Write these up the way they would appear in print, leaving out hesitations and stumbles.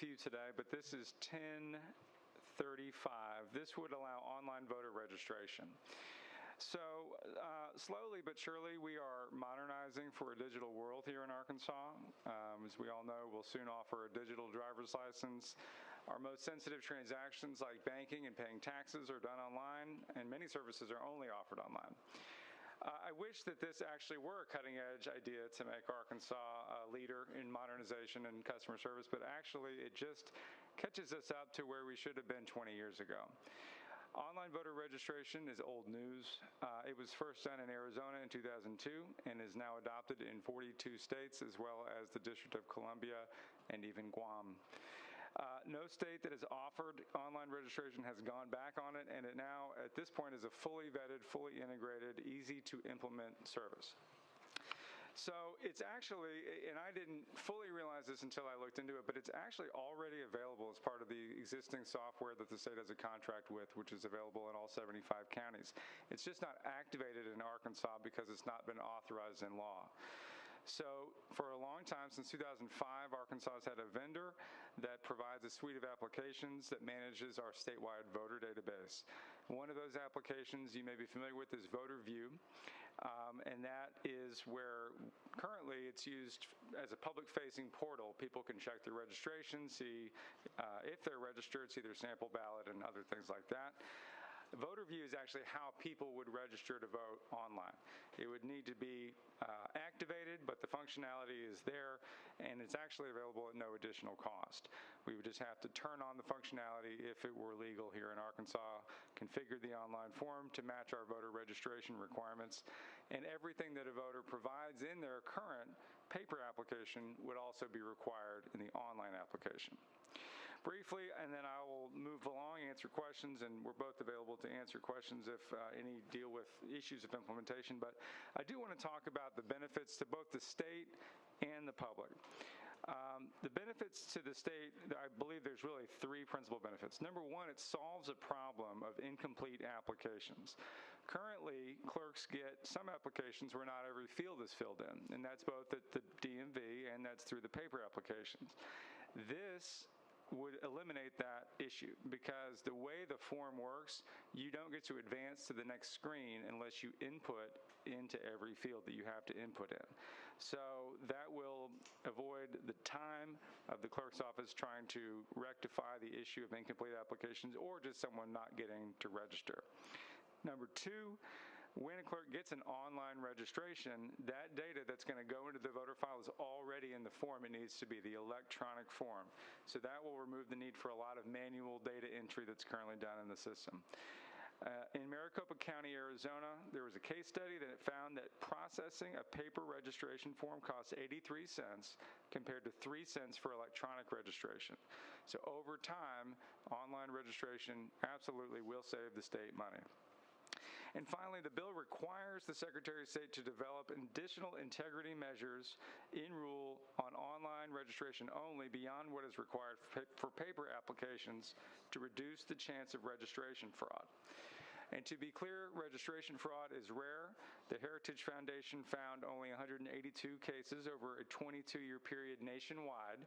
few today, but this is 1035. This would allow online voter registration. So slowly but surely, we are modernizing for a digital world here in Arkansas. As we all know, we'll soon offer a digital driver's license. Our most sensitive transactions like banking and paying taxes are done online, and many services are only offered online. I wish that this actually were a cutting-edge idea to make Arkansas a leader in modernization and customer service, but actually it just catches us up to where we should have been 20 years ago. Online voter registration is old news. It was first done in Arizona in 2002 and is now adopted in 42 states, as well as the District of Columbia and even Guam. No state that has offered online registration has gone back on it, and it now, at this point, is a fully vetted, fully integrated, easy-to-implement service. So it's actually, and I didn't fully realize this until I looked into it, but it's actually already available as part of the existing software that the state has a contract with, which is available in all 75 counties. It's just not activated in Arkansas because it's not been authorized in law. So for a long time, since 2005, Arkansas has had a vendor that provides a suite of applications that manages our statewide voter database. One of those applications you may be familiar with is Voter View, and that is where currently it's used as a public-facing portal. People can check their registration, see if they're registered, see their sample ballot, and other things like that. Voter View is actually how people would register to vote online. It would need to be activated, but the functionality is there, and it's actually available at no additional cost. We would just have to turn on the functionality if it were legal here in Arkansas, configure the online form to match our voter registration requirements, and everything that a voter provides in their current paper application would also be required in the online application. Briefly, and then I will move along, answer questions, and we're both available to answer questions if any deal with issues of implementation. But I do want to talk about the benefits to both the state and the public. The benefits to the state, I believe there's really three principal benefits. Number one, it solves a problem of incomplete applications. Currently, clerks get some applications where not every field is filled in, and that's both at the DMV and that's through the paper applications. This would eliminate that issue because the way the form works, you don't get to advance to the next screen unless you input into every field that you have to input in. So that will avoid the time of the clerk's office trying to rectify the issue of incomplete applications or just someone not getting to register. Number two, when a clerk gets an online registration, that data that's going to go into the voter file is already in the form. It needs to be the electronic form. So that will remove the need for a lot of manual data entry that's currently done in the system. In Maricopa County, Arizona, there was a case study that found that processing a paper registration form costs 83 cents compared to 3 cents for electronic registration. So over time, online registration absolutely will save the state money. And finally, the bill requires the Secretary of State to develop additional integrity measures in rule on online registration only beyond what is required for paper applications to reduce the chance of registration fraud. And to be clear, registration fraud is rare. The Heritage Foundation found only 182 cases over a 22-year period nationwide,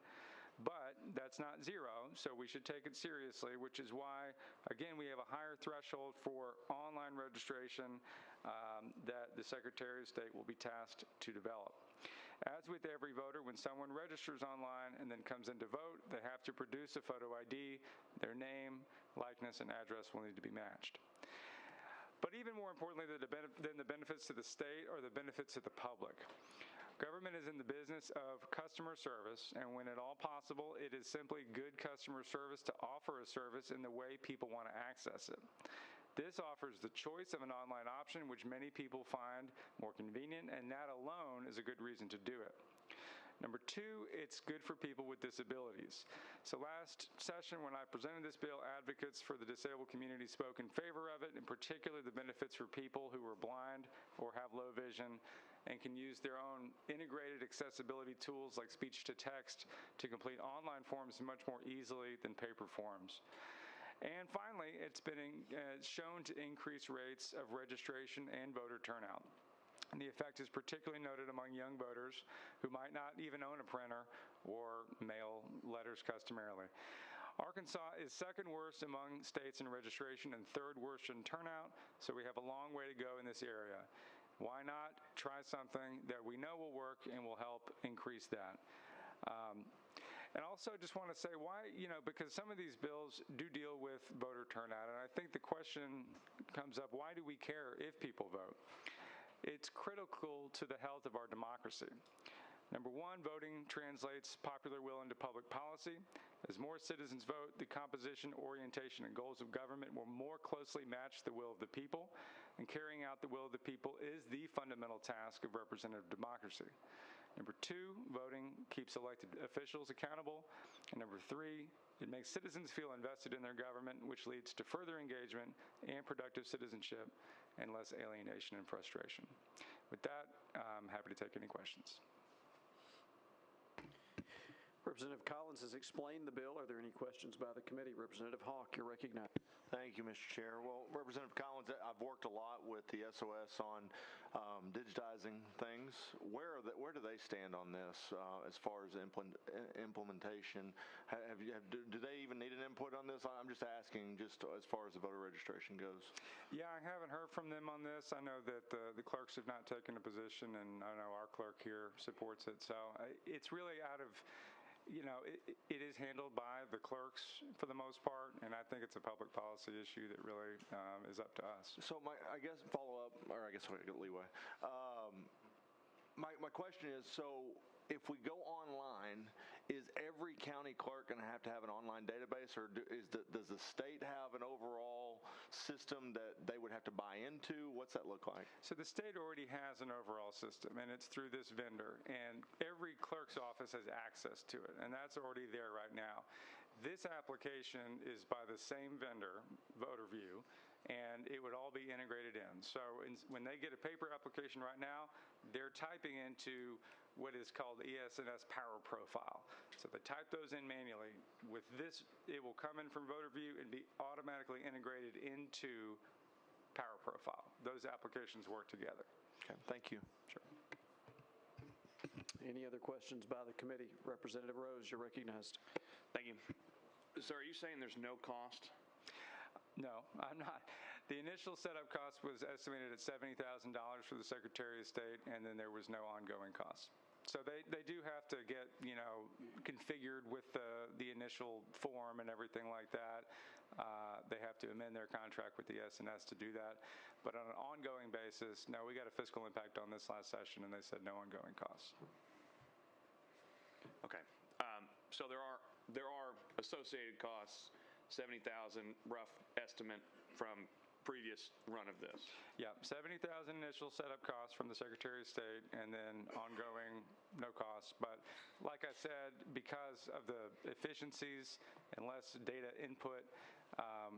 but that's not zero, so we should take it seriously, which is why, again, we have a higher threshold for online registration that the Secretary of State will be tasked to develop. As with every voter, when someone registers online and then comes in to vote, they have to produce a photo ID. Their name, likeness, and address will need to be matched. But even more importantly than the benefits to the state are the benefits to the public. Government is in the business of customer service, and when at all possible, it is simply good customer service to offer a service in the way people want to access it. This offers the choice of an online option, which many people find more convenient, and that alone is a good reason to do it. Number two, it's good for people with disabilities. So last session when I presented this bill, advocates for the disabled community spoke in favor of it, in particular the benefits for people who are blind or have low vision and can use their own integrated accessibility tools like speech-to-text to complete online forms much more easily than paper forms. And finally, it's been shown to increase rates of registration and voter turnout. And the effect is particularly noted among young voters who might not even own a printer or mail letters customarily. Arkansas is second worst among states in registration and third worst in turnout, so we have a long way to go in this area. Why not try something that we know will work and will help increase that? And also just want to say why, because some of these bills do deal with voter turnout, and I think the question comes up, why do we care if people vote? It's critical to the health of our democracy. Number one, voting translates popular will into public policy. As more citizens vote, the composition, orientation, and goals of government will more closely match the will of the people, and carrying out the will of the people is the fundamental task of representative democracy. Number two, voting keeps elected officials accountable. And number three, it makes citizens feel invested in their government, which leads to further engagement and productive citizenship and less alienation and frustration. With that, I'm happy to take any questions. Representative Collins has explained the bill. Are there any questions by the committee? Representative Hawk, you're recognized. Thank you, Mr. Chair. Well, Representative Collins, I've worked a lot with the SOS on digitizing things. Where do they stand on this as far as implementation? Do they even need an input on this? I'm just asking, just as far as the voter registration goes. Yeah, I haven't heard from them on this. I know that the clerks have not taken a position, and I know our clerk here supports it. So it's really out of, it is handled by the clerks for the most part, and I think it's a public policy issue that really is up to us. So I guess follow up, or I guess I get leeway. My question is, so if we go online, is every county clerk going to have an online database, or does the state have an overall system that they would have to buy into? What's that look like? So the state already has an overall system, and it's through this vendor, and every clerk's office has access to it, and that's already there right now. This application is by the same vendor, VoterView, and it would all be integrated in. So when they get a paper application right now, they're typing into what is called ES&S Power Profile. So they type those in manually. With this, it will come in from VoterView and be automatically integrated into Power Profile. Those applications work together. Okay, thank you. Sure. Any other questions by the committee? Representative Rose, you're recognized. Thank you. So are you saying there's no cost? No, I'm not. The initial setup cost was estimated at $70,000 for the Secretary of State, and then there was no ongoing cost. So they do have to get, configured with the initial form and everything like that. They have to amend their contract with the S&S to do that. But on an ongoing basis, no, we got a fiscal impact on this last session, and they said no ongoing costs. Okay. So there are associated costs, 70,000 rough estimate from previous run of this. Yeah, 70,000 initial setup costs from the Secretary of State, and then ongoing no costs. But like I said, because of the efficiencies and less data input,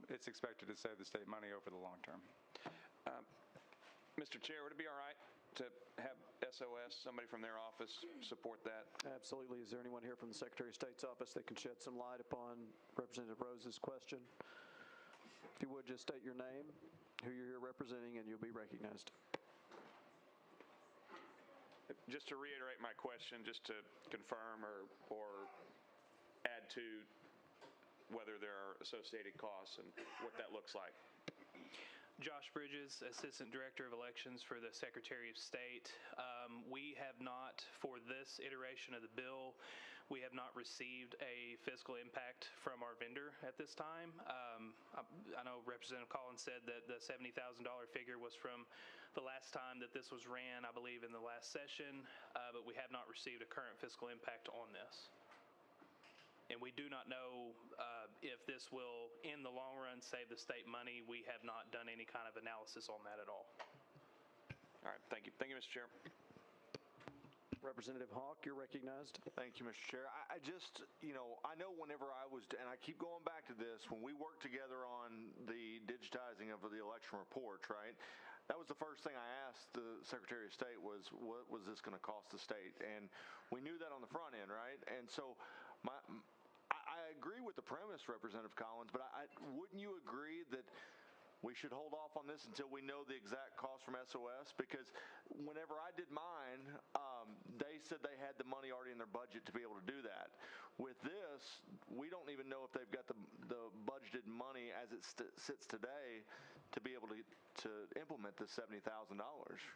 it's expected to save the state money over the long term. Mr. Chair, would it be all right to have SOS, somebody from their office, support that? Absolutely. Is there anyone here from the Secretary of State's office that can shed some light upon Representative Rose's question? If you would, just state your name, who you're here representing, and you'll be recognized. Just to reiterate my question, just to confirm or add to whether there are associated costs and what that looks like. Josh Bridges, Assistant Director of Elections for the Secretary of State. We have not, for this iteration of the bill, we have not received a fiscal impact from our vendor at this time. I know Representative Collins said that the $70,000 figure was from the last time that this was ran, I believe, in the last session, but we have not received a current fiscal impact on this. And we do not know if this will, in the long run, save the state money. We have not done any kind of analysis on that at all. All right, thank you. Thank you, Mr. Chair. Representative Hawk, you're recognized. Thank you, Mr. Chair. I just, I know whenever I was, and I keep going back to this, when we worked together on the digitizing of the election reports, right? That was the first thing I asked the Secretary of State was, what was this going to cost the state? And we knew that on the front end, right? And so I agree with the premise, Representative Collins, but wouldn't you agree that we should hold off on this until we know the exact cost from SOS? Because whenever I did mine, They said they had the money already in their budget to be able to do that. With this, we don't even know if they've got the budgeted money as it sits today to be able to implement this $70,000,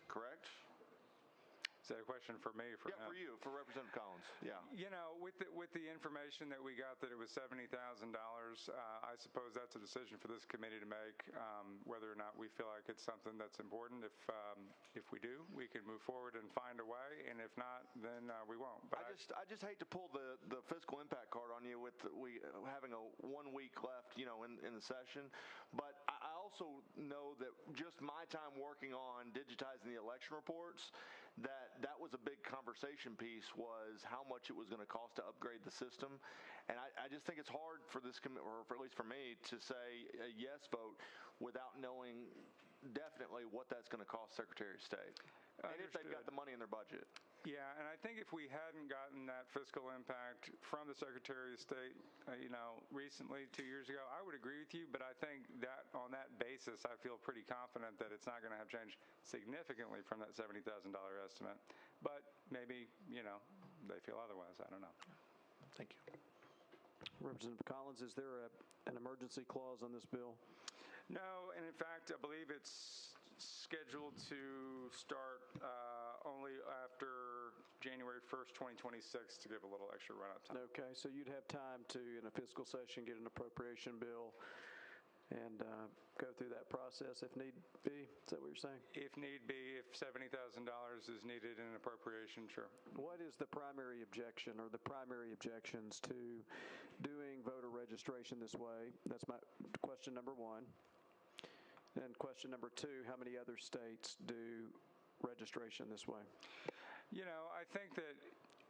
correct? Is that a question for me? For for you, for Representative Collins. Yeah. You know, with the information that we got that it was $70,000, I suppose that's a decision for this committee to make, whether or not we feel like it's something that's important. If we do, we can move forward and find a way, and if not, then we won't. But I just hate to pull the fiscal impact card on you with we having a 1 week left, in the session. But I also know that just my time working on digitizing the election reports, that was a big conversation piece, was how much it was going to cost to upgrade the system. And I just think it's hard for this committee, or at least for me, to say a yes vote without knowing definitely what that's going to cost Secretary of State. And if they've got the money in their budget. Yeah, and I think if we hadn't gotten that fiscal impact from the Secretary of State, recently, 2 years ago, I would agree with you. But I think that on that basis, I feel pretty confident that it's not going to have changed significantly from that $70,000 estimate. But maybe, they feel otherwise. I don't know. Thank you. Representative Collins, is there an emergency clause on this bill? No, and in fact, I believe it's scheduled to start only after January 1st, 2026, to give a little extra run-up time. Okay, so you'd have time to, in a fiscal session, get an appropriation bill and go through that process if need be? Is that what you're saying? If need be, if $70,000 is needed in an appropriation, sure. What is the primary objection or the primary objections to doing voter registration this way? That's my question number one. And question number two, how many other states do registration this way? I think that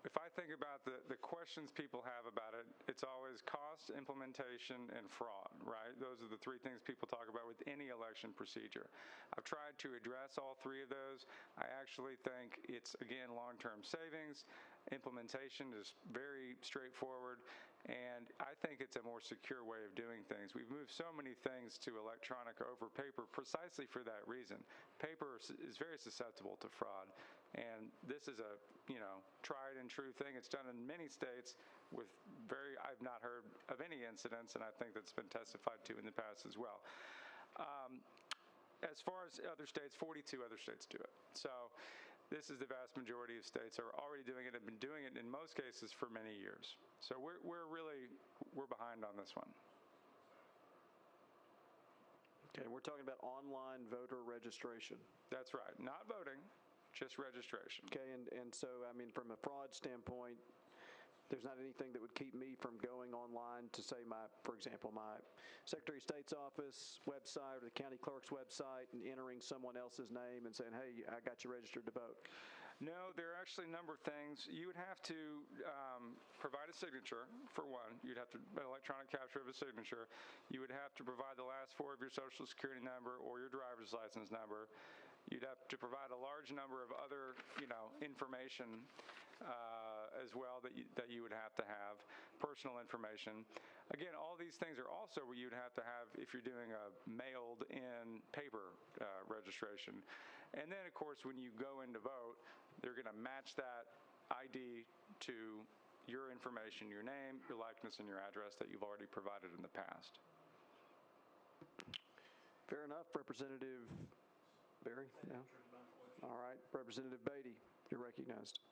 if I think about the questions people have about it, it's always cost, implementation, and fraud, right? Those are the three things people talk about with any election procedure. I've tried to address all three of those. I actually think it's, again, long-term savings. Implementation is very straightforward, and I think it's a more secure way of doing things. We've moved so many things to electronic over paper precisely for that reason. Paper is very susceptible to fraud, and this is a, tried and true thing. It's done in many states with I've not heard of any incidents, and I think that's been testified to in the past as well. As far as other states, 42 other states do it. So this is the vast majority of states are already doing it and have been doing it in most cases for many years. So we're behind on this one. Okay, we're talking about online voter registration. That's right. Not voting, just registration. Okay, and so, from a fraud standpoint, there's not anything that would keep me from going online to say for example, my Secretary of State's office website or the county clerk's website and entering someone else's name and saying, hey, I got you registered to vote. No, there are actually a number of things. You would have to provide a signature, for one. You'd have to an electronic capture of a signature. You would have to provide the last four of your Social Security number or your driver's license number. You'd have to provide a large number of other, information as well that you would have to have, personal information. Again, all these things are also what you'd have to have if you're doing a mailed-in paper registration. And then, of course, when you go in to vote, they're going to match that ID to your information, your name, your likeness, and your address that you've already provided in the past. Fair enough, Representative Berry? Yeah. All right, Representative Beatty, you're recognized.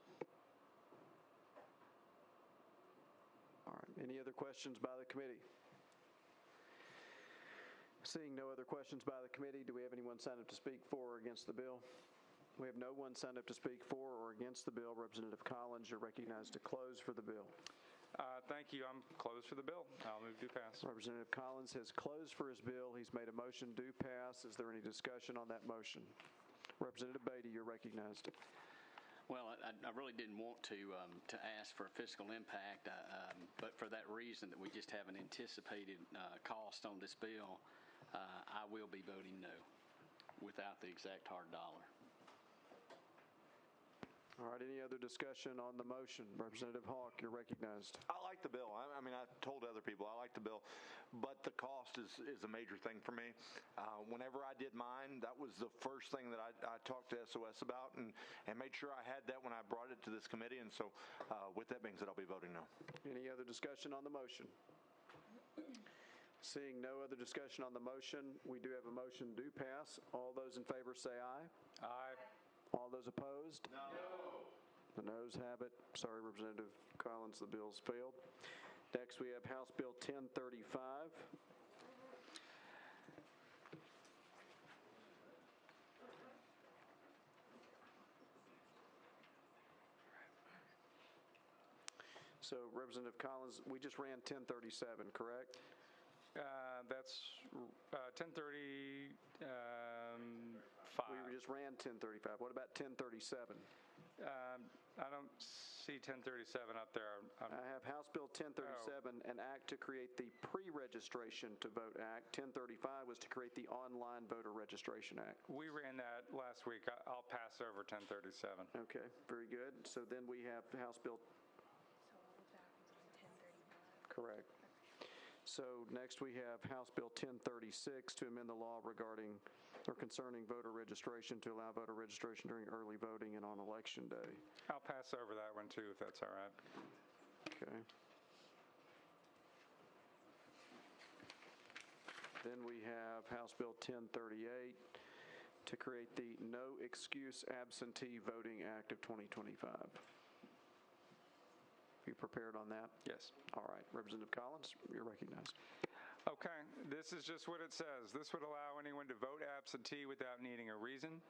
All right, any other questions by the committee? Seeing no other questions by the committee, do we have anyone signed up to speak for or against the bill? We have no one signed up to speak for or against the bill. Representative Collins, you're recognized to close for the bill. Thank you. I'm closed for the bill. I'll move to pass. Representative Collins has closed for his bill. He's made a motion to pass. Is there any discussion on that motion? Representative Beatty, you're recognized. Well, I really didn't want to ask for a fiscal impact, but for that reason that we just have an anticipated cost on this bill, I will be voting no without the exact hard dollar. All right, any other discussion on the motion? Representative Hawk, you're recognized. I like the bill. I mean, I told other people I like the bill, but the cost is a major thing for me. Whenever I did mine, that was the first thing that I talked to SOS about and made sure I had that when I brought it to this committee. And so with that being said, I'll be voting no. Any other discussion on the motion? Seeing no other discussion on the motion, we do have a motion do pass. All those in favor say aye. Aye. All those opposed? No. The noes have it. Sorry, Representative Collins, the bill's failed. Next, we have House Bill 1035. So, Representative Collins, we just ran 1037, correct? That's 1035. We just ran 1035. What about 1037? I don't see 1037 up there. I have House Bill 1037, an act to create the pre-registration to vote act. 1035 was to create the online voter registration act. We ran that last week. I'll pass over 1037. Okay, very good. So then we have House Bill. So all of that was on 1035. Correct. So next we have House Bill 1036 to amend the law regarding or concerning voter registration to allow voter registration during early voting and on Election Day. I'll pass over that one too, if that's all right. Okay. Then we have House Bill 1038 to create the No Excuse Absentee Voting Act of 2025. You prepared on that? Yes. All right. Representative Collins, you're recognized. Okay, this is just what it says. This would allow anyone to vote absentee without needing a reason.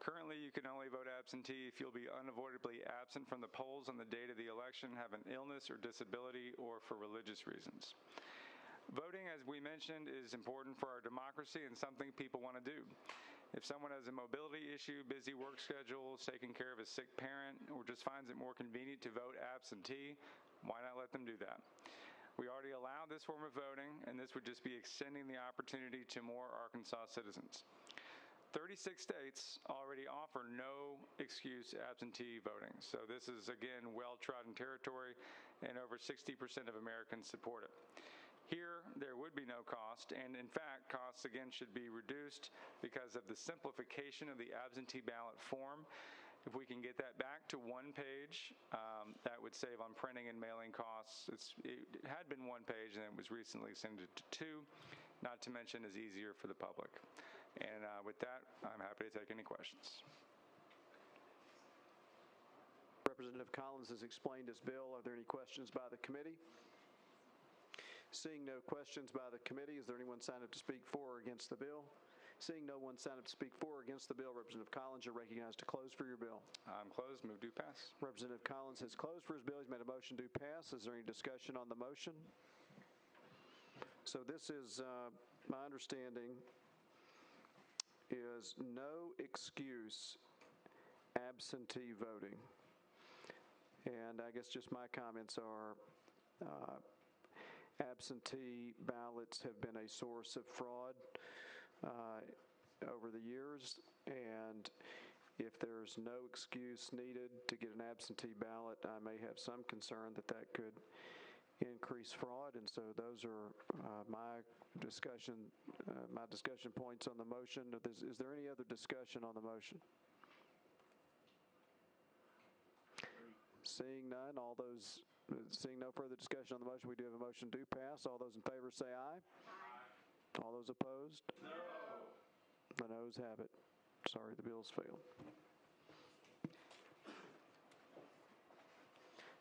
Currently, you can only vote absentee if you'll be unavoidably absent from the polls on the date of the election, have an illness or disability, or for religious reasons. Voting, as we mentioned, is important for our democracy and something people want to do. If someone has a mobility issue, busy work schedules, taking care of a sick parent, or just finds it more convenient to vote absentee, why not let them do that? We already allow this form of voting, and this would just be extending the opportunity to more Arkansas citizens. 36 states already offer no excuse absentee voting. So this is, again, well-trodden territory, and over 60% of Americans support it. Here, there would be no cost, and in fact, costs again should be reduced because of the simplification of the absentee ballot form. If we can get that back to one page, that would save on printing and mailing costs. It had been one page, and it was recently extended to two, not to mention is easier for the public. And with that, I'm happy to take any questions. Representative Collins has explained his bill. Are there any questions by the committee? Seeing no questions by the committee, is there anyone signed up to speak for or against the bill? Seeing no one signed up to speak for or against the bill, Representative Collins, you're recognized to close for your bill. I'm closed. Move to pass. Representative Collins has closed for his bill. He's made a motion to pass. Is there any discussion on the motion? So this is, my understanding, is no excuse absentee voting. And I guess just my comments are, absentee ballots have been a source of fraud over the years, and if there's no excuse needed to get an absentee ballot, I may have some concern that that could increase fraud, and so those are my discussion points on the motion. Is there any other discussion on the motion? Seeing none, seeing no further discussion on the motion, we do have a motion to pass. All those in favor say aye. Aye. All those opposed? No. The noes have it. Sorry, the bill's failed.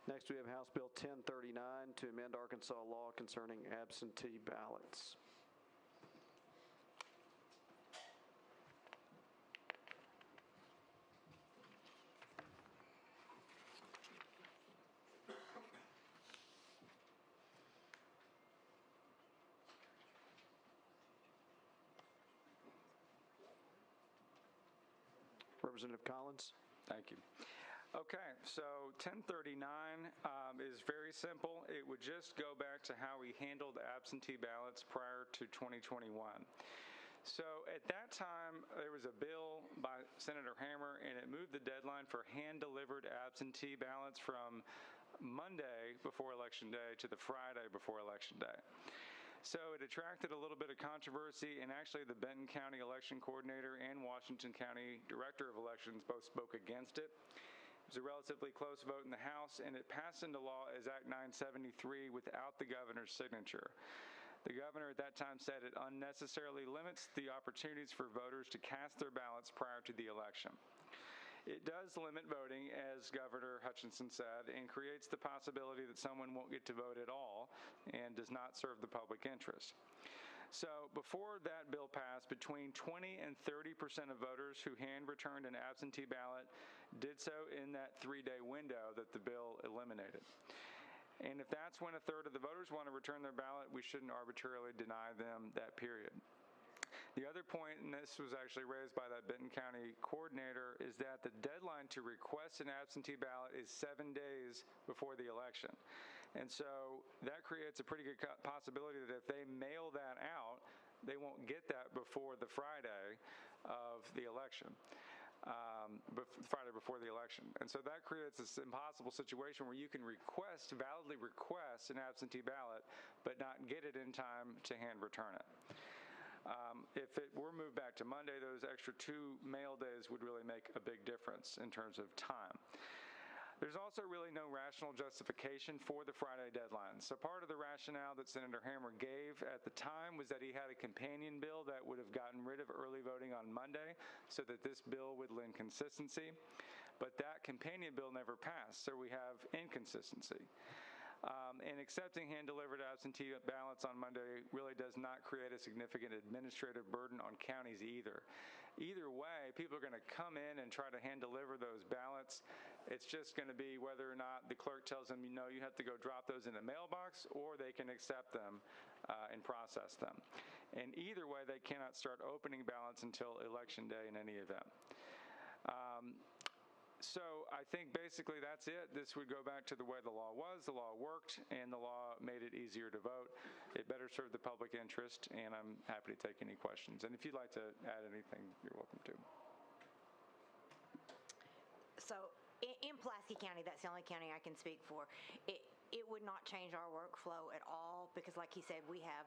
Next, we have House Bill 1039 to amend Arkansas law concerning absentee ballots. Representative Collins. Thank you. Okay, so 1039 is very simple. It would just go back to how we handled absentee ballots prior to 2021. So at that time, there was a bill by Senator Hammer, and it moved the deadline for hand-delivered absentee ballots from Monday before Election Day to the Friday before Election Day. So it attracted a little bit of controversy, and actually the Benton County Election Coordinator and Washington County Director of Elections both spoke against it. It was a relatively close vote in the House, and it passed into law as Act 973 without the governor's signature. The governor at that time said it unnecessarily limits the opportunities for voters to cast their ballots prior to the election. It does limit voting, as Governor Hutchinson said, and creates the possibility that someone won't get to vote at all and does not serve the public interest. So before that bill passed, between 20 and 30% of voters who hand-returned an absentee ballot did so in that 3-day window that the bill eliminated. And if that's when a third of the voters want to return their ballot, we shouldn't arbitrarily deny them that period. The other point, and this was actually raised by that Benton County coordinator, is that the deadline to request an absentee ballot is 7 days before the election. And so that creates a pretty good possibility that if they mail that out, they won't get that before the Friday of the election. Friday before the election. And so that creates this impossible situation where you can validly request an absentee ballot, but not get it in time to hand return it. If it were moved back to Monday, those extra 2 mail days would really make a big difference in terms of time. There's also really no rational justification for the Friday deadline. So part of the rationale that Senator Hammer gave at the time was that he had a companion bill that would have gotten rid of early voting on Monday so that this bill would lend consistency. But that companion bill never passed, so we have inconsistency. And accepting hand-delivered absentee ballots on Monday really does not create a significant administrative burden on counties either. Either way, people are going to come in and try to hand-deliver those ballots. It's just going to be whether or not the clerk tells them, you have to go drop those in the mailbox, or they can accept them and process them. And either way, they cannot start opening ballots until Election Day in any event. So I think basically that's it. This would go back to the way the law was. The law worked, and the law made it easier to vote. It better served the public interest, and I'm happy to take any questions. And if you'd like to add anything, you're welcome to. So in Pulaski County, that's the only county I can speak for, it would not change our workflow at all because, like he said, we have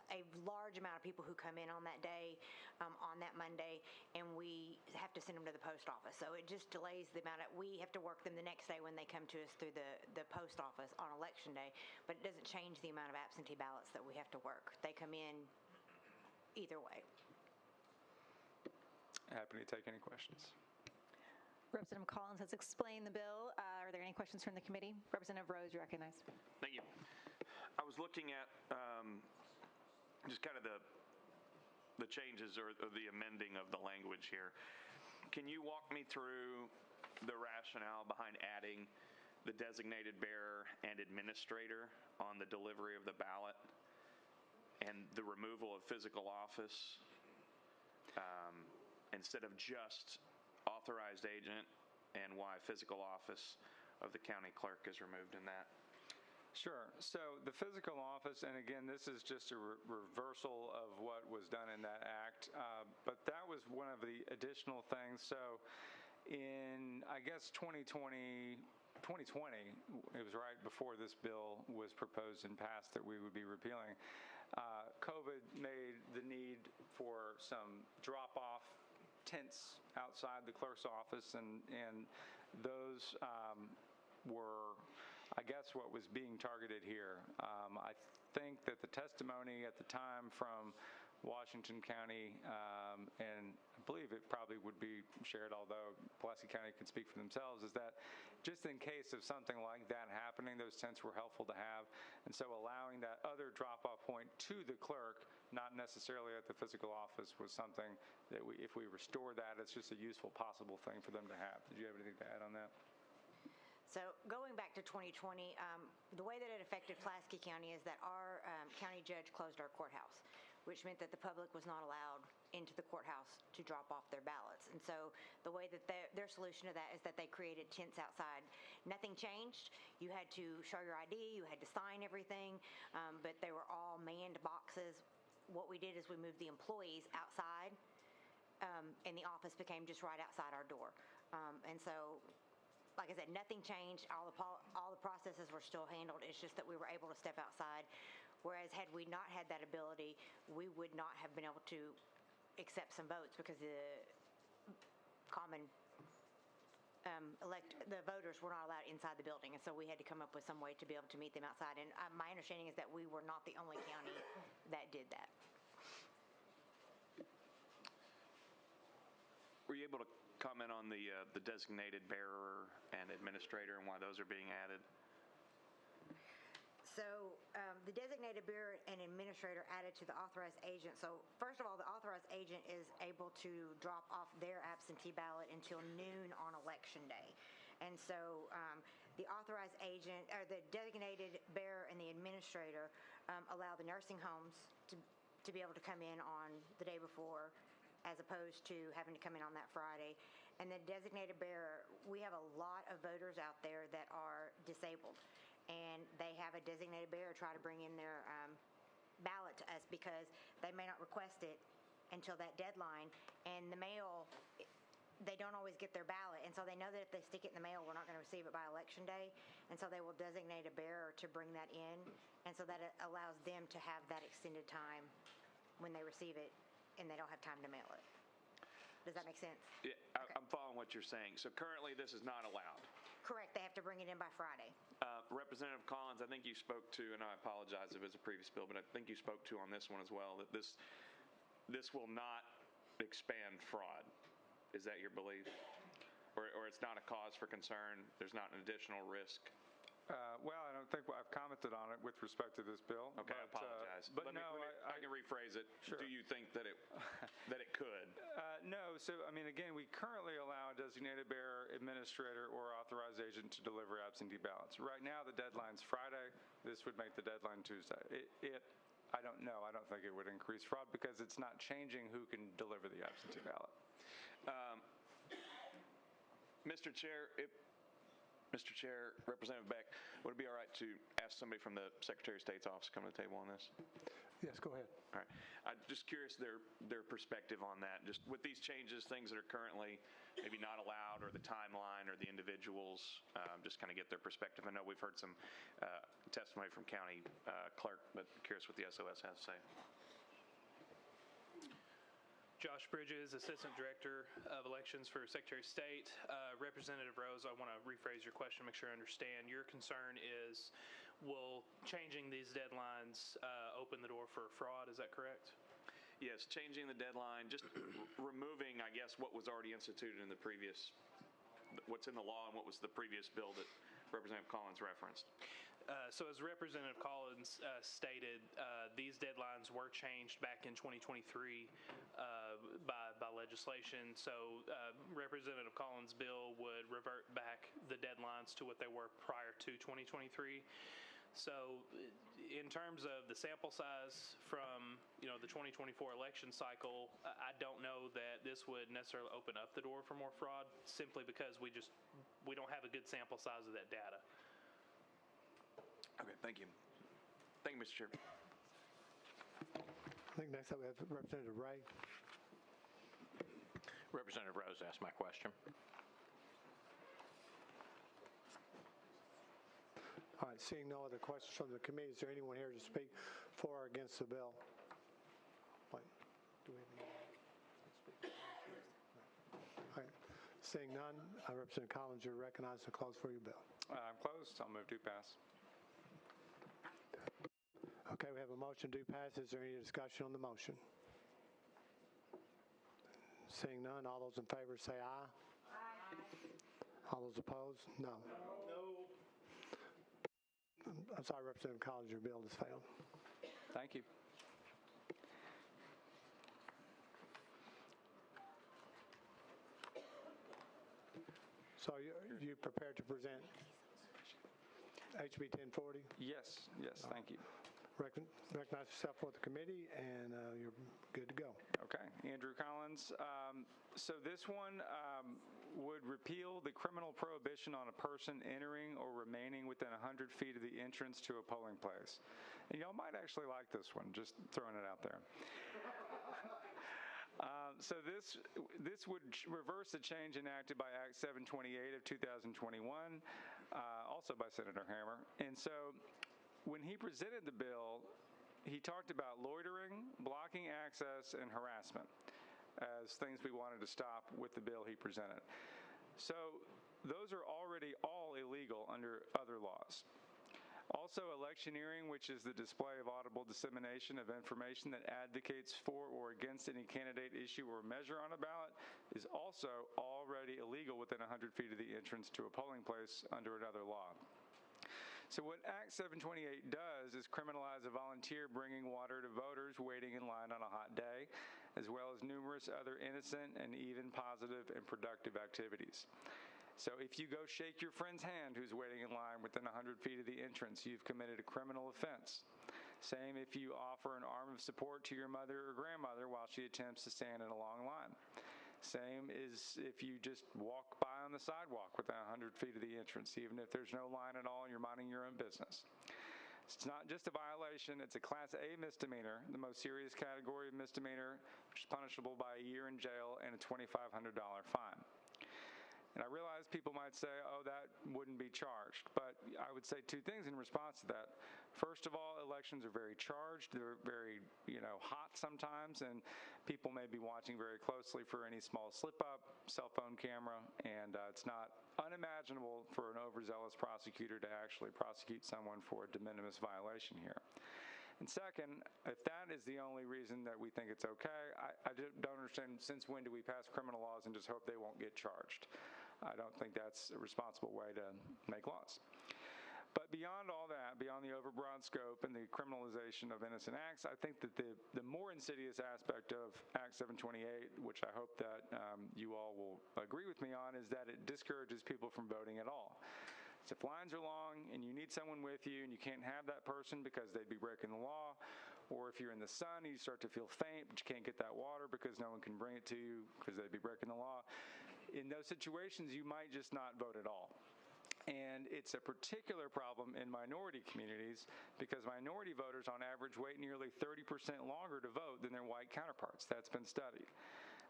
a large amount of people who come in on that day, on that Monday, and we have to send them to the post office. So it just delays the amount we have to work them the next day when they come to us through the post office on Election Day, but it doesn't change the amount of absentee ballots that we have to work. They come in either way. Happy to take any questions. Representative Collins has explained the bill. Are there any questions from the committee? Representative Rose, you recognize. Thank you. I was looking at just kind of the changes or the amending of the language here. Can you walk me through the rationale behind adding the designated bearer and administrator on the delivery of the ballot and the removal of physical office instead of just authorized agent, and why physical office of the county clerk is removed in that? Sure. So the physical office, and again, this is just a reversal of what was done in that act, but that was one of the additional things. So in, I guess, 2020, it was right before this bill was proposed and passed that we would be repealing. COVID made the need for some drop-off tents outside the clerk's office, and those were, I guess, what was being targeted here. I think that the testimony at the time from Washington County, and I believe it probably would be shared, although Pulaski County could speak for themselves, is that just in case of something like that happening, those tents were helpful to have. And so allowing that other drop-off point to the clerk, not necessarily at the physical office, was something that if we restore that, it's just a useful possible thing for them to have. Did you have anything to add on that? So going back to 2020, the way that it affected Pulaski County is that our county judge closed our courthouse, which meant that the public was not allowed into the courthouse to drop off their ballots. And so the way that their solution to that is that they created tents outside. Nothing changed. You had to show your ID, you had to sign everything, but they were all manned boxes what we did is we moved the employees outside, and the office became just right outside our door. And so, like I said, nothing changed. All the processes were still handled. It's just that we were able to step outside. Whereas had we not had that ability, we would not have been able to accept some votes because the common the voters were not allowed inside the building, and so we had to come up with some way to be able to meet them outside. And my understanding is that we were not the only county that did that. Were you able to comment on the designated bearer and administrator and why those are being added? So the designated bearer and administrator added to the authorized agent. So first of all, the authorized agent is able to drop off their absentee ballot until noon on election day. And so the authorized agent, or the designated bearer and the administrator allow the nursing homes to be able to come in on the day before, as opposed to having to come in on that Friday. And the designated bearer, we have a lot of voters out there that are disabled, and they have a designated bearer try to bring in their ballot to us because they may not request it until that deadline. And the mail, they don't always get their ballot, and so they know that if they stick it in the mail, we're not going to receive it by election day, and so they will designate a bearer to bring that in, and so that it allows them to have that extended time when they receive it, and they don't have time to mail it. Does that make sense? Yeah, Okay. I'm following what you're saying. So currently, this is not allowed. Correct. They have to bring it in by Friday. Representative Collins, I think you spoke to, and I apologize if it's a previous bill, but I think you spoke to on this one as well, that this will not expand fraud. Is that your belief? Or it's not a cause for concern? There's not an additional risk? Well, I don't think I've commented on it with respect to this bill. Okay, I apologize. But let me, I can rephrase it. Sure. Do you think that it could? No. So, I mean, again, we currently allow a designated bearer, administrator, or authorized agent to deliver absentee ballots. Right now, the deadline's Friday. This would make the deadline Tuesday. I don't know. I don't think it would increase fraud because it's not changing who can deliver the absentee ballot. Mr. Chair, Representative Beck, would it be all right to ask somebody from the Secretary of State's office to come to the table on this? Yes, go ahead. All right. I'm just curious their perspective on that. Just with these changes, things that are currently maybe not allowed, or the timeline, or the individuals, just kind of get their perspective. I know we've heard some testimony from county clerk, but curious what the SOS has to say. Josh Bridges, Assistant Director of Elections for Secretary of State. Representative Rose, I want to rephrase your question, make sure I understand. Your concern is, will changing these deadlines open the door for fraud? Is that correct? Yes, changing the deadline, just removing, I guess, what was already instituted in the previous, what's in the law and what was the previous bill that Representative Collins referenced. So as Representative Collins stated, these deadlines were changed back in 2023 by legislation. So Representative Collins' bill would revert back the deadlines to what they were prior to 2023. So in terms of the sample size from, the 2024 election cycle, I don't know that this would necessarily open up the door for more fraud, simply because we don't have a good sample size of that data. Okay, thank you. Thank you, Mr. Chair. I think next up we have Representative Ray. Representative Rose asked my question. All right, seeing no other questions from the committee, is there anyone here to speak for or against the bill? Wait, do we have any? All right, seeing none, Representative Collins, you're recognized to close for your bill. I'm closed. I'll move to pass. Okay, we have a motion to pass. Is there any discussion on the motion? Seeing none, all those in favor say aye. Aye. All those opposed? No. No. I'm sorry, Representative Collins, your bill has failed. Thank you. So you prepared to present HB 1040? Yes, thank you. Recognize yourself for the committee, and you're good to go. Okay, Andrew Collins. So this one would repeal the criminal prohibition on a person entering or remaining within 100 feet of the entrance to a polling place. And y'all might actually like this one, just throwing it out there. So this would reverse the change enacted by Act 728 of 2021, also by Senator Hammer. And so when he presented the bill, he talked about loitering, blocking access, and harassment as things we wanted to stop with the bill he presented. So those are already all illegal under other laws. Also, electioneering, which is the display of audible dissemination of information that advocates for or against any candidate, issue, or measure on a ballot, is also already illegal within 100 feet of the entrance to a polling place under another law. So what Act 728 does is criminalize a volunteer bringing water to voters waiting in line on a hot day, as well as numerous other innocent and even positive and productive activities. So if you go shake your friend's hand who's waiting in line within 100 feet of the entrance, you've committed a criminal offense. Same if you offer an arm of support to your mother or grandmother while she attempts to stand in a long line. Same is if you just walk by on the sidewalk within 100 feet of the entrance, even if there's no line at all and you're minding your own business. It's not just a violation, it's a Class A misdemeanor, the most serious category of misdemeanor, which is punishable by a year in jail and a $2,500 fine. And I realize people might say, oh, that wouldn't be charged. But I would say two things in response to that. First of all, elections are very charged. They're very, hot sometimes, and people may be watching very closely for any small slip-up, cell phone camera, and it's not unimaginable for an overzealous prosecutor to actually prosecute someone for a de minimis violation here. And second, if that is the only reason that we think it's okay, I don't understand since when do we pass criminal laws and just hope they won't get charged. I don't think that's a responsible way to make laws. But beyond all that, beyond the overbroad scope and the criminalization of innocent acts, I think that the more insidious aspect of Act 728, which I hope that you all will agree with me on, is that it discourages people from voting at all. So if lines are long and you need someone with you and you can't have that person because they'd be breaking the law, or if you're in the sun and you start to feel faint but you can't get that water because no one can bring it to you because they'd be breaking the law, in those situations you might just not vote at all. And it's a particular problem in minority communities because minority voters on average wait nearly 30% longer to vote than their white counterparts. That's been studied.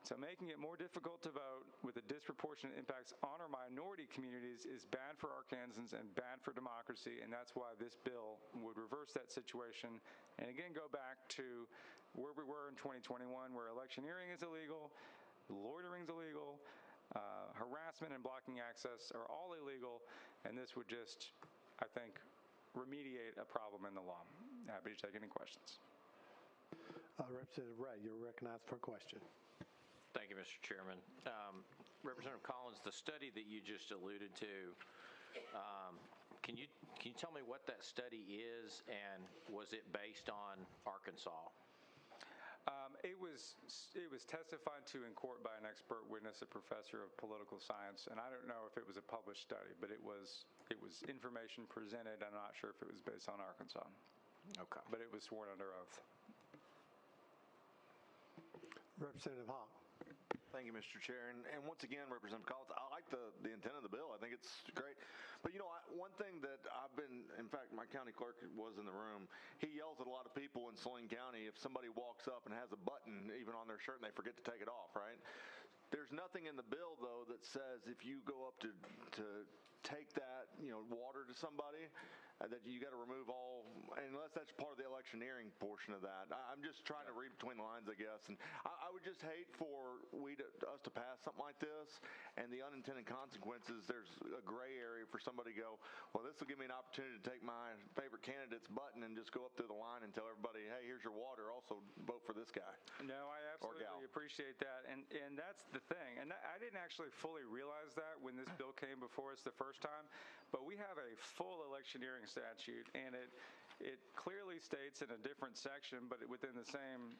So making it more difficult to vote with the disproportionate impacts on our minority communities is bad for Arkansans and bad for democracy, and that's why this bill would reverse that situation and again go back to where we were in 2021, where electioneering is illegal, loitering is illegal, harassment and blocking access are all illegal, and this would just, I think, remediate a problem in the law. Happy to take any questions. Representative Ray, you're recognized for a question. Thank you, Mr. Chairman. Representative Collins, the study that you just alluded to, can you tell me what that study is, and was it based on Arkansas? It was testified to in court by an expert witness, a professor of political science, and I don't know if it was a published study, but it was information presented. I'm not sure if it was based on Arkansas. Okay. But it was sworn under oath. Representative Hawk. Thank you, Mr. Chair. And once again, Representative Collins, I like the intent of the bill. I think it's great. But, one thing that in fact, my county clerk was in the room. He yells at a lot of people in Saline County if somebody walks up and has a button even on their shirt and they forget to take it off, right? There's nothing in the bill, though, that says if you go up to take that, water to somebody, that you got to remove all, unless that's part of the electioneering portion of that. I'm just trying to read between the lines, I guess. And I would just hate for us to pass something like this, and the unintended consequences, there's a gray area for somebody to go, well, this will give me an opportunity to take my favorite candidate's button and just go up through the line and tell everybody, hey, here's your water, also vote for this guy. No, I absolutely appreciate that. And that's the thing. And I didn't actually fully realize that when this bill came before us the first time, but we have a full electioneering statute, and it clearly states in a different section, but within the same,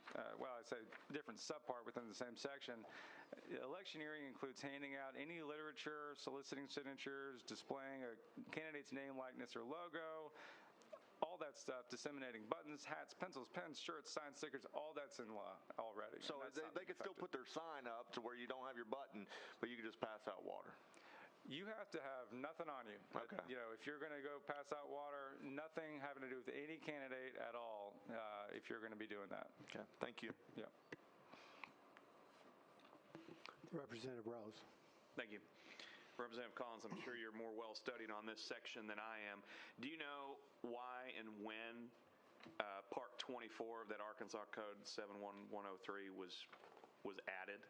different subpart within the same section, electioneering includes handing out any literature, soliciting signatures, displaying a candidate's name, likeness, or logo, all all that stuff, disseminating buttons, hats, pencils, pens, shirts, signs, stickers, all that's in law already. So they could still put their sign up to where you don't have your button, but you can just pass out water. You have to have nothing on you. Okay. You know, if you're going to go pass out water, nothing having to do with any candidate at all, if you're going to be doing that. Okay, thank you. Yeah. Representative Rose. Thank you. Representative Collins, I'm sure you're more well studied on this section than I am. Do you know why and when Part 24 of that Arkansas Code 71103 was added?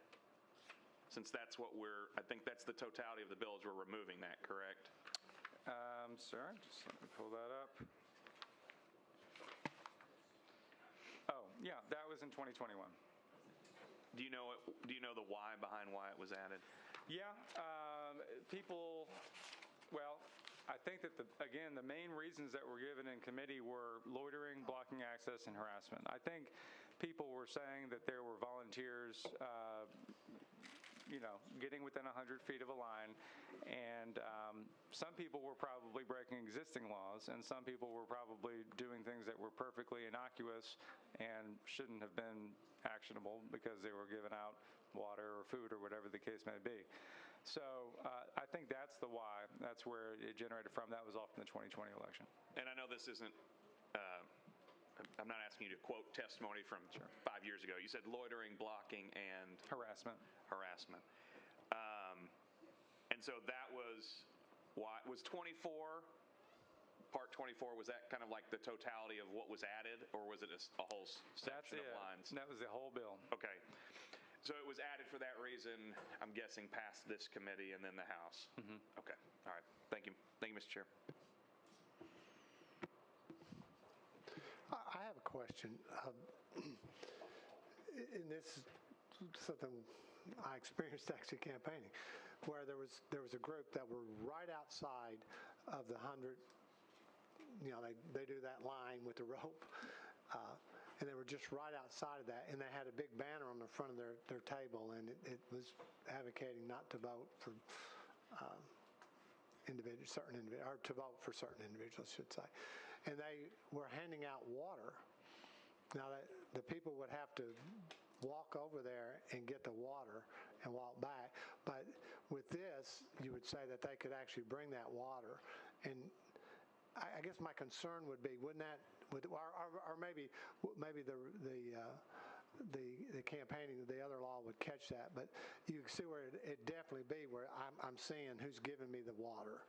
Since that's what I think that's the totality of the bill is we're removing that, correct? Sir, just let me pull that up. Oh, yeah, that was in 2021. Do you know the why behind why it was added? Yeah, well, I think that, again, the main reasons that were given in committee were loitering, blocking access, and harassment. I think people were saying that there were volunteers, getting within 100 feet of a line, and some people were probably breaking existing laws, and some people were probably doing things that were perfectly innocuous and shouldn't have been actionable because they were giving out water or food or whatever the case may be. So I think that's the why. That's where it generated from. That was off in the 2020 election. And I know this isn't, I'm not asking you to quote testimony from 5 years ago. You said loitering, blocking, and harassment. And so that was why, was 24, Part 24, was that kind of like the totality of what was added, or was it a whole section of lines? That was the whole bill. Okay. So it was added for that reason, I'm guessing, past this committee and then the House. Mm-hmm. Okay. All right. Thank you. Thank you, Mr. Chair. I have a question. And this is something I experienced actually campaigning, where there was a group that were right outside of the 100. They do that line with the rope, and they were just right outside of that, and they had a big banner on the front of their table, and it was advocating not to vote for certain individuals, or to vote for certain individuals, I should say. And they were handing out water. Now, the people would have to walk over there and get the water and walk back. But with this, you would say that they could actually bring that water. And I guess my concern would be, wouldn't that, or maybe the campaigning, the other law would catch that, but you can see where it definitely be where I'm seeing who's giving me the water.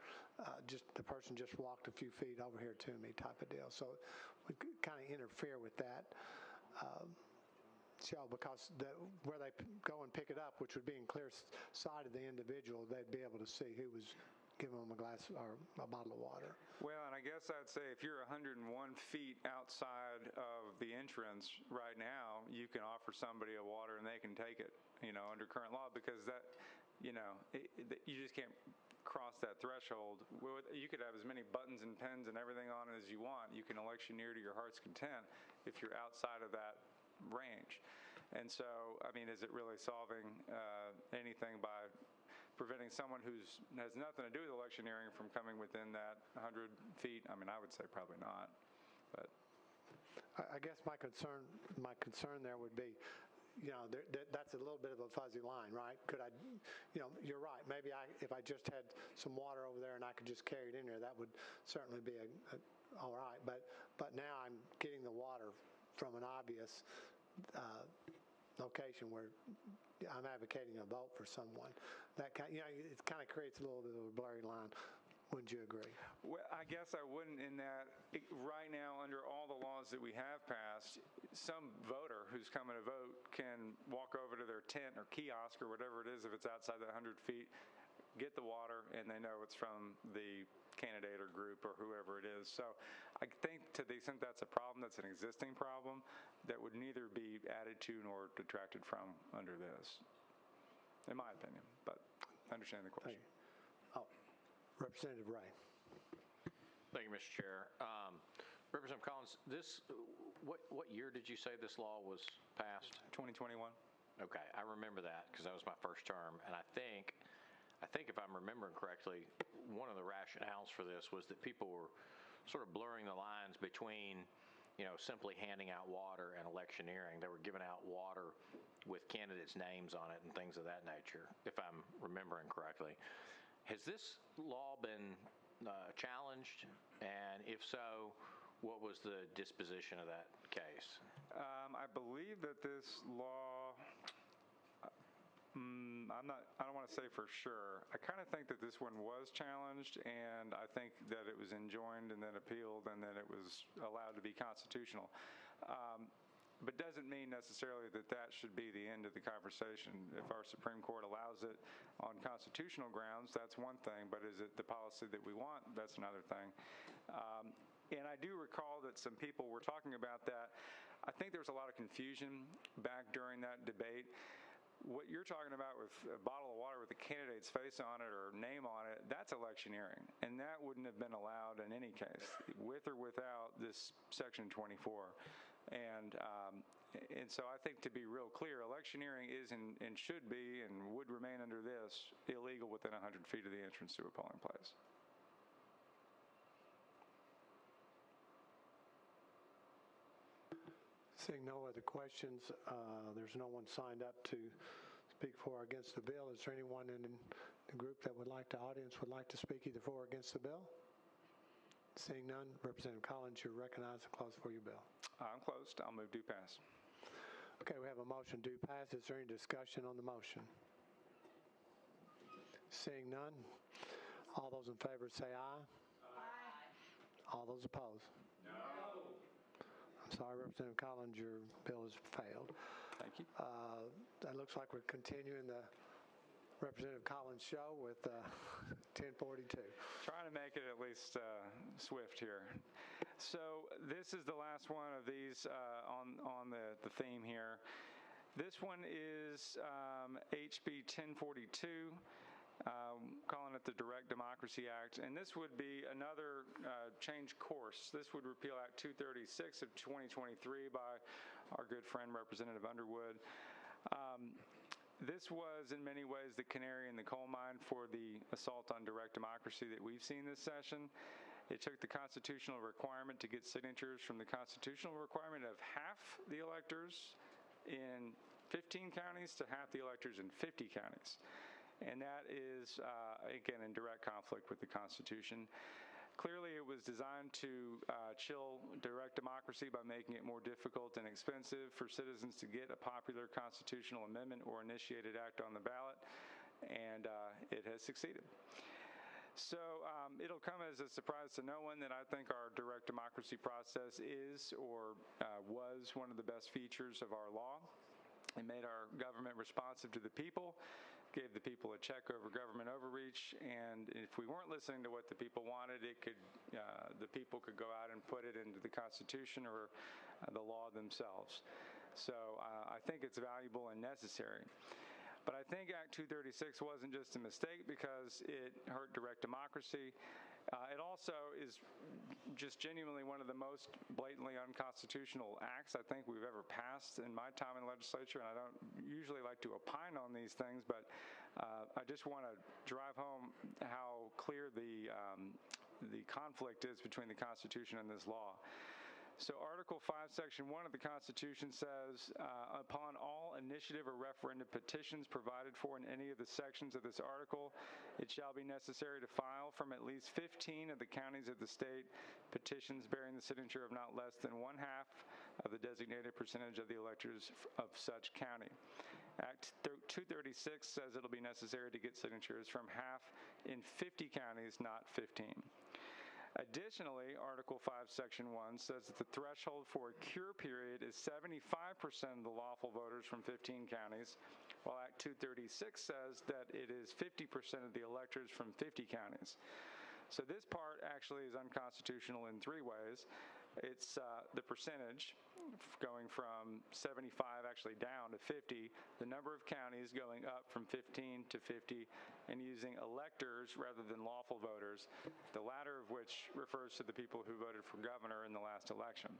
Just the person just walked a few feet over here to me, type of deal. So we kind of interfere with that. Because where they go and pick it up, which would be in clear sight of the individual, they'd be able to see who was giving them a glass or a bottle of water. Well, and I guess I'd say if you're 101 feet outside of the entrance right now, you can offer somebody a water and they can take it, under current law, because that, you just can't cross that threshold. You could have as many buttons and pens and everything on it as you want. You can electioneer to your heart's content if you're outside of that range. And so, is it really solving anything by preventing someone who has nothing to do with electioneering from coming within that 100 feet? I would say probably not. But I guess my concern there would be, that's a little bit of a fuzzy line, right? Could I, you're right. Maybe if I just had some water over there and I could just carry it in there, that would certainly be all right. But now I'm getting the water from an obvious location where I'm advocating a vote for someone. That it kind of creates a little bit of a blurry line. Wouldn't you agree? Well, I guess I wouldn't, in that right now, under all the laws that we have passed, some voter who's coming to vote can walk over to their tent or kiosk or whatever it is, if it's outside the 100 feet, get the water, and they know it's from the candidate or group or whoever it is. So I think to the extent that's a problem, that's an existing problem, that would neither be added to nor detracted from under this, in my opinion. But I understand the question. Representative Ray. Thank you, Mr. Chair. Representative Collins, what year did you say this law was passed? 2021. Okay, I remember that because that was my first term, and I think if I'm remembering correctly, one of the rationales for this was that people were sort of blurring the lines between, simply handing out water and electioneering. They were giving out water with candidates' names on it and things of that nature, if I'm remembering correctly. Has this law been challenged? And if so, what was the disposition of that case? I believe that this law, I don't want to say for sure. I kind of think that this one was challenged, and I think that it was enjoined and then appealed, and then it was allowed to be constitutional. But doesn't mean necessarily that that should be the end of the conversation. If our Supreme Court allows it on constitutional grounds, that's one thing, but is it the policy that we want? That's another thing. And I do recall that some people were talking about that. I think there was a lot of confusion back during that debate. What you're talking about with a bottle of water with a candidate's face on it or name on it, that's electioneering, and that wouldn't have been allowed in any case, with or without this Section 24. And so I think, to be real clear, electioneering is and should be and would remain under this illegal within 100 feet of the entrance to a polling place. Seeing no other questions, there's no one signed up to speak for or against the bill. Is there anyone in the group that would like, the audience would like to speak either for or against the bill? Seeing none, Representative Collins, you're recognized to close for your bill. I'm closed. I'll move due pass. Okay, we have a motion due pass. Is there any discussion on the motion? Seeing none, all those in favor say aye. Aye. All those opposed? No. I'm sorry, Representative Collins, your bill has failed. Thank you. That looks like we're continuing the Representative Collins show with 1042. Trying to make it at least swift here. So this is the last one of these on the theme here. This one is HB 1042. Calling it the Direct Democracy Act, and this would be another change course. This would repeal Act 236 of 2023 by our good friend Representative Underwood. This was in many ways the canary in the coal mine for the assault on direct democracy that we've seen this session. It took the constitutional requirement to get signatures from the constitutional requirement of half the electors in 15 counties to half the electors in 50 counties. And that is, again, in direct conflict with the Constitution. Clearly, it was designed to chill direct democracy by making it more difficult and expensive for citizens to get a popular constitutional amendment or initiated act on the ballot, and it has succeeded. So it'll come as a surprise to no one that I think our direct democracy process is or was one of the best features of our law. It made our government responsive to the people, gave the people a check over government overreach, and if we weren't listening to what the people wanted, the people could go out and put it into the Constitution or the law themselves. So I think it's valuable and necessary. But I think Act 236 wasn't just a mistake because it hurt direct democracy. It also is just genuinely one of the most blatantly unconstitutional acts I think we've ever passed in my time in the legislature, and I don't usually like to opine on these things, but I just want to drive home how clear the conflict is between the Constitution and this law. So Article 5, Section 1 of the Constitution says, upon all initiative or referendum petitions provided for in any of the sections of this article, it shall be necessary to file from at least 15 of the counties of the state petitions bearing the signature of not less than 1/2 of the designated percentage of the electors of such county. Act 236 says it'll be necessary to get signatures from half in 50 counties, not 15. Additionally, Article 5, Section 1 says that the threshold for a cure period is 75% of the lawful voters from 15 counties, while Act 236 says that it is 50% of the electors from 50 counties. So this part actually is unconstitutional in 3 ways. It's the percentage going from 75 actually down to 50, the number of counties going up from 15 to 50, and using electors rather than lawful voters, the latter of which refers to the people who voted for governor in the last election.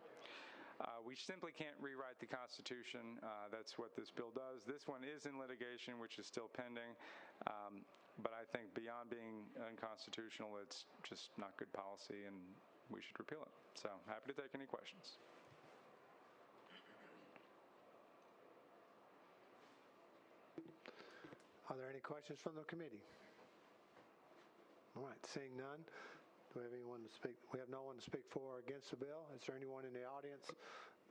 We simply can't rewrite the Constitution. That's what this bill does. This one is in litigation, which is still pending, but I think beyond being unconstitutional, it's just not good policy, and we should repeal it. So happy to take any questions. Are there any questions from the committee? All right, seeing none, do we have anyone to speak? We have no one to speak for or against the bill. Is there anyone in the audience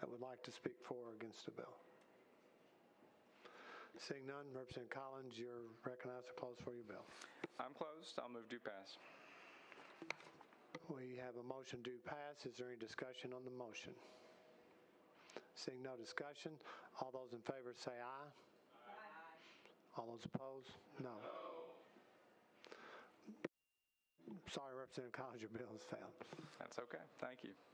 that would like to speak for or against the bill? Seeing none, Representative Collins, you're recognized to close for your bill. I'm closed. I'll move due pass. We have a motion due pass. Is there any discussion on the motion? Seeing no discussion, all those in favor say aye. Aye. All those opposed? No. Sorry, Representative Collins, your bill has failed. That's okay. Thank you.